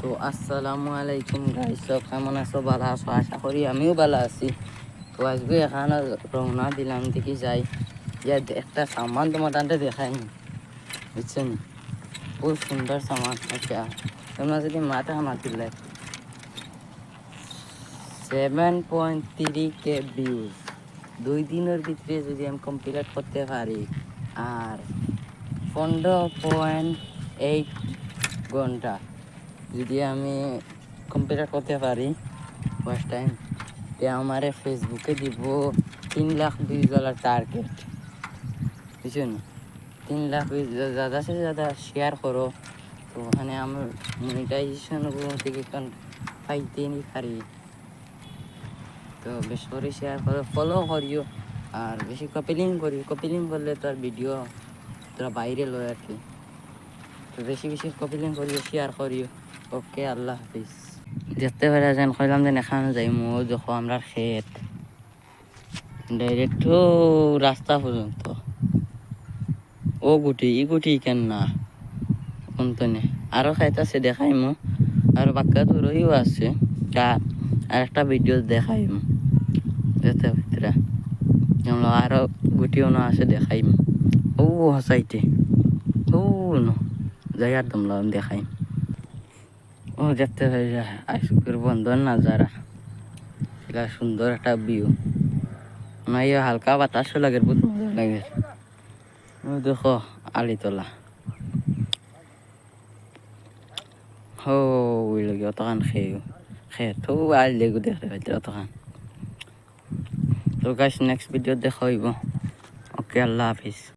তো আসসালামু আলাইকুম গাইস, সব কেমন আছো? ভালো আছো? আশা করি আমিও ভালো আছি। তো আজকে এখানে রওনা দিলাম দেখি যাই যে একটা সামান তোমার টানতে দেখায়নি, বুঝছেন? খুব সুন্দর সামান। আচ্ছা, তোমরা যদি মাথা মাতিলে 7.3K ভিউজ 2 দিনের ভিতরে যদি আমি কমপ্লিট করতে পারি, আর 15.8 ঘন্টা যদি আমি কমপ্লিট করতে পারি ফার্স্ট টাইম, তে আমার ফেসবুকে দিব 3 লাখ ভিউজ টার্গেট, বুঝছেন? 3 লাখ ভিউজ ज़्यादा से ज़्यादा শেয়ার করো, তো ওখানে আমার মনিটাইজেশন থেকে পাইতে নি পারি। তো বেশি করে শেয়ার করো, ফলো করিও, আর বেশি কপিলিং করিও। কপিলিং করলে তো আর ভিডিও তোরা বাইরে লয় আর কি। তো বেশি বেশি কপিলিং করিও, শেয়ার করিও। ওকে, আল্লাহ হাফিজ। দেখতে পারা যেন কইলাম যে এখানে যাই মো, দেখো আমরা ক্ষেত ডাইরেক্ট রাস্তা পর্যন্ত। ও গুটি ই গুটি কেন না অন্তনে আরো ক্ষেত আছে, দেখাইমু। আর বাক্কা তো রইও আছে, তা আর একটা ভিডিও দেখাইমু। যেতে ভিতরে যেমন আরো গুটিও না আছে, দেখাইমু। ও হসাইতে ও নো যাই আর তোমলাম দেখাইম। ও দেখতে পাই আইসুকের বন্ধন নাজারা, সেটা সুন্দর একটা ভিউ। নাই হালকা বাতাসও লাগে, বহুত মজা লাগে। ও দেখো আলিতলা, হো ওই লাগে অতখান খেত আলি লেগু দেখতে পাইতে অতখান। তো গাইস, নেক্সট ভিডিও দেখা হইব। ওকে, আল্লাহ হাফিজ।